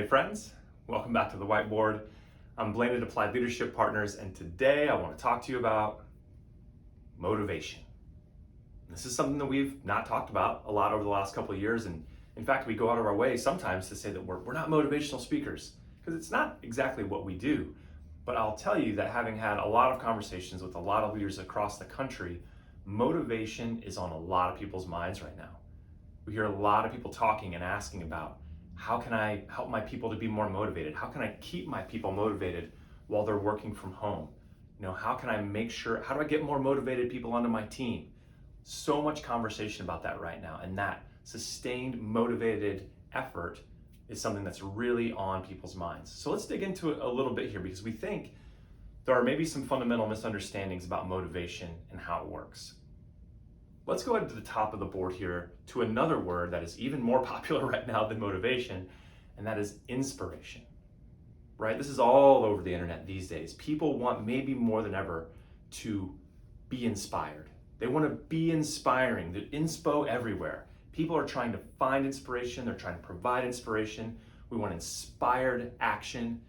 Hey friends, welcome back to the whiteboard. I'm Blaine at Applied Leadership Partners, and today I want to talk to you about motivation. This is something that we've not talked about a lot over the last couple of years, and in fact, we go out of our way sometimes to say that we're not motivational speakers, because it's not exactly what we do. But I'll tell you that having had a lot of conversations with a lot of leaders across the country, motivation is on a lot of people's minds right now. We hear a lot of people talking and asking about, how can I help my people to be more motivated? How can I keep my people motivated while they're working from home? How can I make sure, how do I get more motivated people onto my team? So much conversation about that right now, and that sustained motivated effort is something that's really on people's minds. So let's dig into it a little bit here, because we think there are maybe some fundamental misunderstandings about motivation and how it works. Let's go ahead to the top of the board here to another word that is even more popular right now than motivation, and that is inspiration, right? This is all over the internet these days. People want maybe more than ever to be inspired. They want to be inspiring, the inspo everywhere. People are trying to find inspiration. They're trying to provide inspiration. We want inspired action.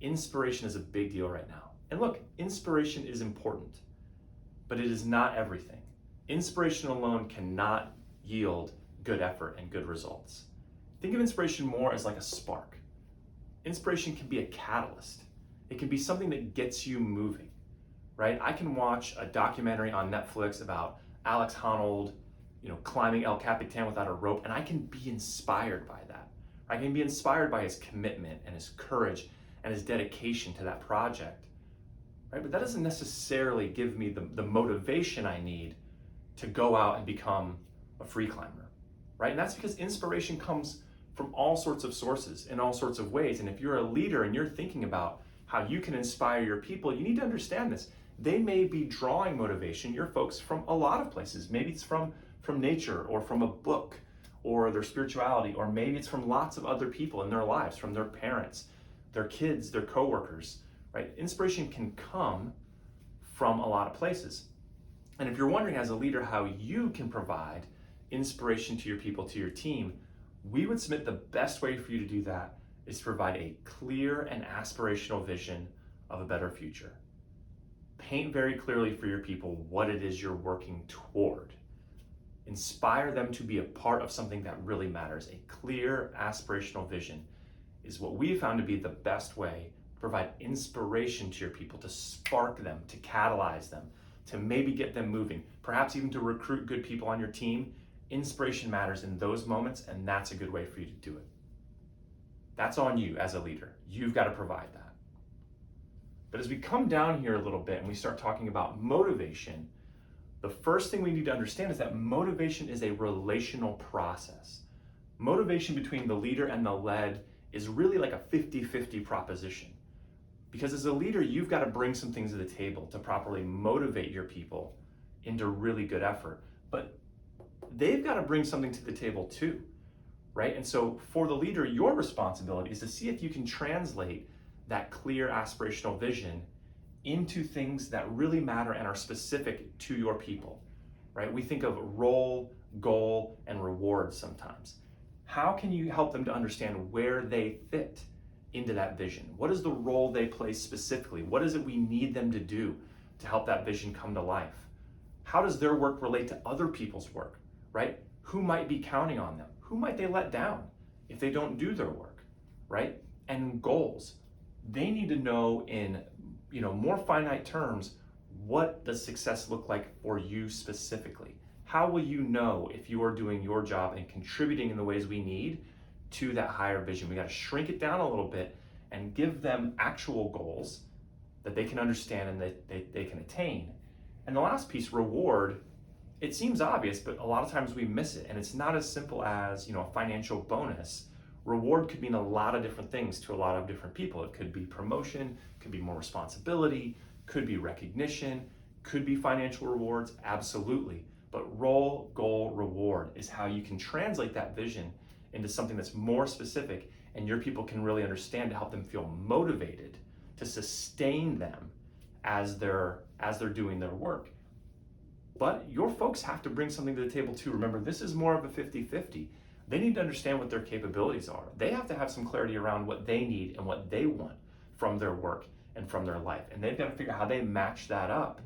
Inspiration is a big deal right now. And look, inspiration is important, but it is not everything. Inspiration alone cannot yield good effort and good results. Think of inspiration more as like a spark. Inspiration can be a catalyst. It can be something that gets you moving, right? I can watch a documentary on Netflix about Alex Honnold, climbing El Capitan without a rope, and I can be inspired by that. I can be inspired by his commitment and his courage and his dedication to that project, right? But that doesn't necessarily give me the motivation I need to go out and become a free climber, right? And that's because inspiration comes from all sorts of sources in all sorts of ways. And if you're a leader and you're thinking about how you can inspire your people, you need to understand this. They may be drawing motivation, your folks, from a lot of places. Maybe it's from nature or from a book or their spirituality, or maybe it's from lots of other people in their lives, from their parents, their kids, their coworkers, right? Inspiration can come from a lot of places. And if you're wondering as a leader how you can provide inspiration to your people, to your team, we would submit the best way for you to do that is to provide a clear and aspirational vision of a better future. Paint very clearly for your people what it is you're working toward. Inspire them to be a part of something that really matters. A clear aspirational vision is what we have found to be the best way to provide inspiration to your people, to spark them, to catalyze them, to maybe get them moving, perhaps even to recruit good people on your team. Inspiration matters in those moments, and that's a good way for you to do it. That's on you as a leader. You've got to provide that. But as we come down here a little bit and we start talking about motivation, the first thing we need to understand is that motivation is a relational process. Motivation between the leader and the led is really like a 50-50 proposition. Because as a leader, you've got to bring some things to the table to properly motivate your people into really good effort. But they've got to bring something to the table too, right? And so for the leader, your responsibility is to see if you can translate that clear aspirational vision into things that really matter and are specific to your people, right? We think of role, goal, and reward sometimes. How can you help them to understand where they fit into that vision? What is the role they play specifically? What is it we need them to do to help that vision come to life? How does their work relate to other people's work, right? Who might be counting on them? Who might they let down if they don't do their work, right? And goals. They need to know in more finite terms, what does success look like for you specifically? How will you know if you are doing your job and contributing in the ways we need to that higher vision? We got to shrink it down a little bit and give them actual goals that they can understand and that they can attain. And the last piece, reward, it seems obvious, but a lot of times we miss it. And it's not as simple as, a financial bonus. Reward could mean a lot of different things to a lot of different people. It could be promotion, could be more responsibility, could be recognition, could be financial rewards, absolutely. But role, goal, reward is how you can translate that vision into something that's more specific and your people can really understand, to help them feel motivated to sustain them as they're doing their work. But your folks have to bring something to the table too. Remember, this is more of a 50-50. They need to understand what their capabilities are. They have to have some clarity around what they need and what they want from their work and from their life. And they've got to figure out how they match that up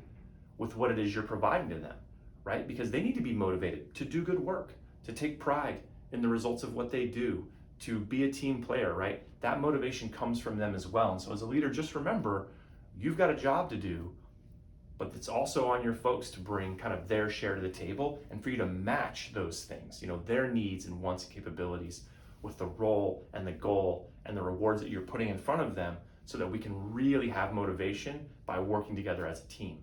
with what it is you're providing to them, right? Because they need to be motivated to do good work, to take pride in the results of what they do, to be a team player, right? That motivation comes from them as well. And so as a leader, just remember, you've got a job to do, but it's also on your folks to bring kind of their share to the table and for you to match those things, their needs and wants and capabilities with the role and the goal and the rewards that you're putting in front of them so that we can really have motivation by working together as a team.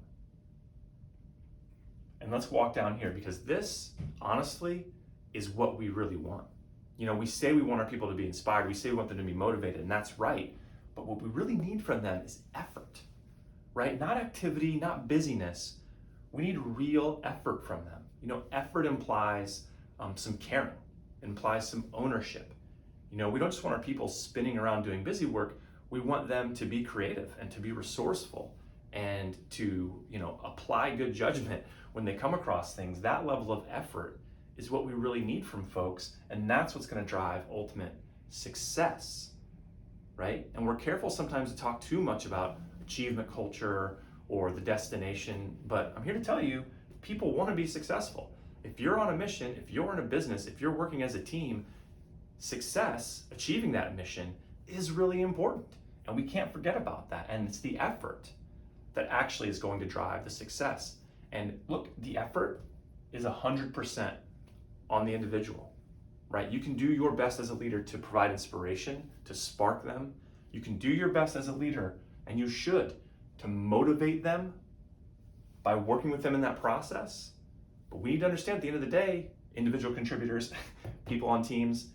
And let's walk down here, because this, honestly, is what we really want. We say we want our people to be inspired, we say we want them to be motivated, and that's right. But what we really need from them is effort, right? Not activity, not busyness. We need real effort from them. Effort implies some caring, implies some ownership. We don't just want our people spinning around doing busy work. We want them to be creative and to be resourceful and to, apply good judgment when they come across things. That level of effort is what we really need from folks, and that's what's going to drive ultimate success, right? And we're careful sometimes to talk too much about achievement culture or the destination, but I'm here to tell you, people want to be successful. If you're on a mission, if you're in a business, if you're working as a team, success, achieving that mission, is really important. And we can't forget about that. And it's the effort that actually is going to drive the success. And look, the effort is 100% on the individual, right? You can do your best as a leader to provide inspiration, to spark them. You can do your best as a leader, and you should, to motivate them by working with them in that process. But we need to understand at the end of the day, individual contributors, people on teams,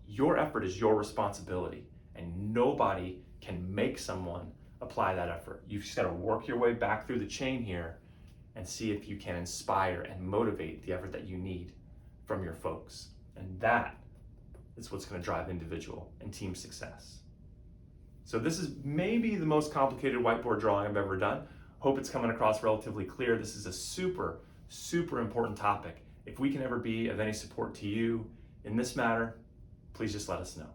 your effort is your responsibility, and nobody can make someone apply that effort. You've just got to work your way back through the chain here and see if you can inspire and motivate the effort that you need from your folks. And that is what's going to drive individual and team success. So this is maybe the most complicated whiteboard drawing I've ever done. Hope it's coming across relatively clear. This is a super, super important topic. If we can ever be of any support to you in this matter, please just let us know.